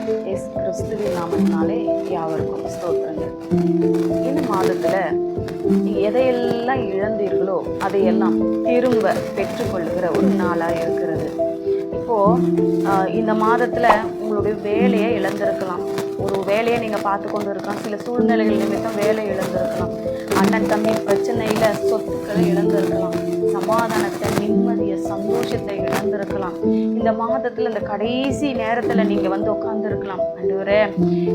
இயேசு கிறிஸ்துவின் நாமத்தினாலே யாவருக்கும் ஸ்தோத்திரங்கள். இந்த மாதத்தில் நீங்கள் எதையெல்லாம் இழந்தீர்களோ அதையெல்லாம் திரும்ப பெற்றுக்கொள்ளுகிற ஒரு நாளாக இருக்கிறது. இப்போது இந்த மாதத்தில் உங்களுடைய வேலையை இழந்திருக்கலாம். ஒரு வேலையை நீங்கள் பார்த்து கொண்டு இருக்கலாம். சில சூழ்நிலைகள் நிமித்தம் வேலை இழந்திருக்கலாம். அண்ணன் தம்பி பிரச்சனையில் சொத்துக்களை இழந்திருக்கலாம். சமாதானத்தை, நிம்மதியை, சந்தோஷத்தை இழந்திருக்கலாம். இந்த மாதத்தில் இந்த கடைசி நேரத்தில் நீங்கள் வந்து உட்கார்ந்துருக்கலாம். ஆண்டவரே,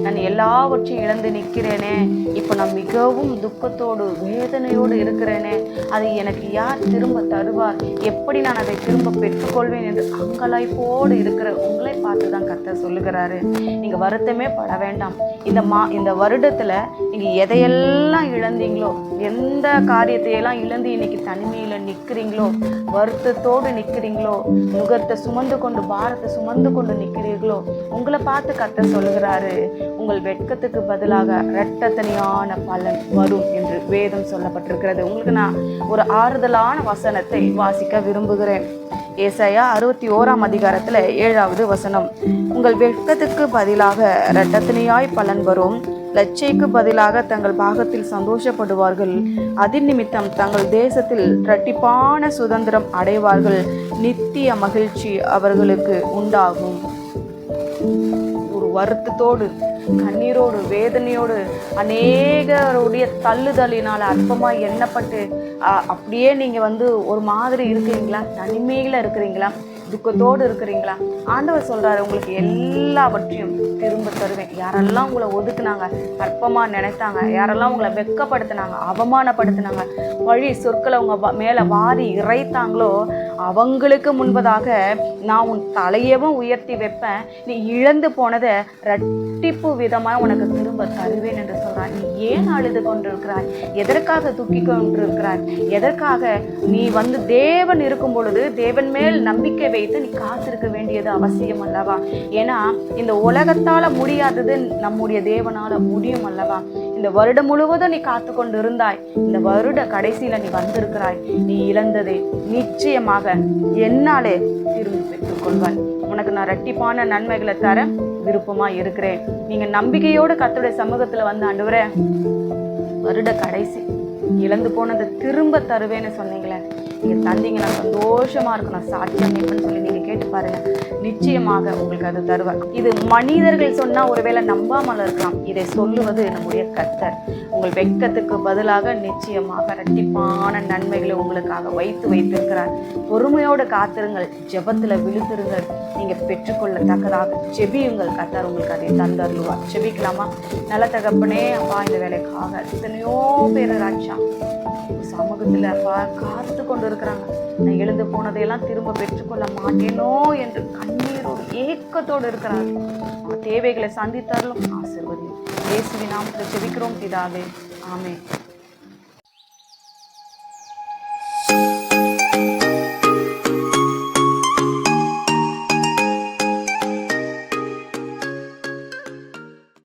நான் எல்லாவற்றையும் இழந்து நிற்கிறேனே, இப்போ நான் மிகவும் துக்கத்தோடு வேதனையோடு இருக்கிறேனே, அதை எனக்கு யார் திரும்ப தருவார், எப்படி நான் அதை திரும்ப பெற்றுக்கொள்வேன் என்று அங்கலாய்ப்போடு இருக்கிற உங்களை பார்த்து தான் கர்த்தர் சொல்லுகிறாரு. நீங்கள் வருத்தமே பட வேண்டாம். இந்த வருடத்தில் நீங்கள் எதையெல்லாம் இழந்தீங்களோ, எந்த காரியத்தையெல்லாம் இழந்து இன்னைக்கு தனிமையில் நிற்கிறீங்களோ, வருத்தத்தோடு நிற்கிறீங்களோ, நுகத்தை சுமந்து கொண்டு பாரத்தை சுமந்து கொண்டு நிற்கிறீர்களோ, உங்களை பார்த்து கர்த்தர் சொல்லுகிறாரு, உங்கள் வெட்கத்துக்கு பதிலாக இரட்டத்தனியான பலன் வரும் என்று வேதம் சொல்லப்பட்டிருக்கிறது. உங்களுக்கு நான் ஒரு ஆறுதலான வசனத்தை வாசிக்க விரும்புகிறேன். ஏசாயா 61ஆம் அதிகாரத்தில் 7வது வசனம். உங்கள் வெட்கத்துக்கு பதிலாக இரட்டத்தனியாய் பலன் வரும், லட்சைக்கு பதிலாக தங்கள் பாகத்தில் சந்தோஷப்படுவார்கள், அதின் நிமித்தம் தங்கள் தேசத்தில் இரட்டிப்பான சுதந்திரம் அடைவார்கள், நித்திய மகிழ்ச்சி அவர்களுக்கு உண்டாகும். ஒரு வருத்தத்தோடு, கண்ணீரோடு, வேதனையோடு, அநேகருடைய தள்ளுதலினால் அற்பமாய் எண்ணப்பட்டு அப்படியே நீங்கள் ஒரு மாதிரி இருக்கிறீங்களா? தனிமையில் இருக்கிறீங்களா? துக்கத்தோடு இருக்கிறீங்களா? ஆண்டவர் சொல்கிறாரு, உங்களுக்கு எல்லாவற்றையும் திரும்ப தருவேன். யாரெல்லாம் உங்களை ஒதுக்குனாங்க, அற்பமாக நினைத்தாங்க, யாரெல்லாம் உங்களை வெட்கப்படுத்தினாங்க, அவமானப்படுத்தினாங்க, வழி சொற்களை உங்கள் மேலே வாரி இறைத்தாங்களோ, அவங்களுக்கு முன்பதாக நான் உன் தலையவும் உயர்த்தி வைப்பேன். நீ இழந்து போனதை இரட்டிப்பு விதமாக உனக்கு திரும்ப தருவேன் என்று சொல்கிறார். நீ ஏன் அழுது கொண்டிருக்கிறாய்? எதற்காக துக்கி கொண்டிருக்கிறாய்? எதற்காக? நீ தேவன் இருக்கும் பொழுது தேவன் மேல் நம்பிக்கை வைத்து நீ காத்திருக்க வேண்டியது அவசியம் அல்லவா? ஏன்னா இந்த உலகத்தால முடியாதது நம்முடைய தேவனால முடியும் அல்லவா? இந்த வருடம் முழுவதும் நீ காத்து கொண்டு இருந்தாய். இந்த வருட கடைசியில நீ வந்திருக்கிறாய். நீ இழந்ததை நிச்சயமாக என்னாலே திரும்பி பெற்றுக்கொள்வாய். உனக்கு நான் இரட்டிப்பான நன்மைகளை தர விருப்பமா இருக்கிறேன். நீங்க நம்பிக்கையோடு கர்த்தருடைய சமூகத்துல ஆண்டவரே, வருட கடைசி இழந்து போனதை திரும்ப தருவேன்னு சொன்னீங்களே, நீங்க தந்தீங்க, நான் சந்தோஷமா இருக்கும், நான் சாட்சியம் நிற்பேன்னு சொல்லி நீங்க கேட்டு பாருங்க. நிச்சயமாக உங்களுக்கு அது தருவார். இது மனிதர்கள் சொன்னா ஒருவேளை நம்பாமல் இருக்கலாம். இதை சொல்லுவது நம்முடைய கர்த்தர். உங்கள் வெட்கத்துக்கு பதிலாக நிச்சயமாக இரட்டிப்பான நன்மைகளை உங்களுக்காக வைத்திருக்கிறார். பொறுமையோடு காத்திருங்கள், ஜெபத்துல விழுத்திருங்கள். நீங்க பெற்றுக்கொள்ளத்தக்கதாக ஜெபியுங்கள். கர்த்தர் உங்களுக்கு அதை தந்தருள்வார். ஜெபிக்கலாமா? நல்ல தகப்பனே, அப்பா, இந்த வேலைக்காக எத்தனையோ பேர் ராஜா சமூகத்தில் அப்பா காத்து கொண்டு இருக்கிறாங்க. நான் எழுந்து போனதையெல்லாம் திரும்ப பெற்றுக்கொள்ள மாட்டேனோ என்று கண்ணீரோடு ஏக்கத்தோடு இருக்கிறாங்க. தேவைகளை சந்தித்தாலும் ஆசீர்வதியும். இயேசுவின் நாமத்தில் ஜெபிக்கிறோம் பிதாவே, ஆமென்.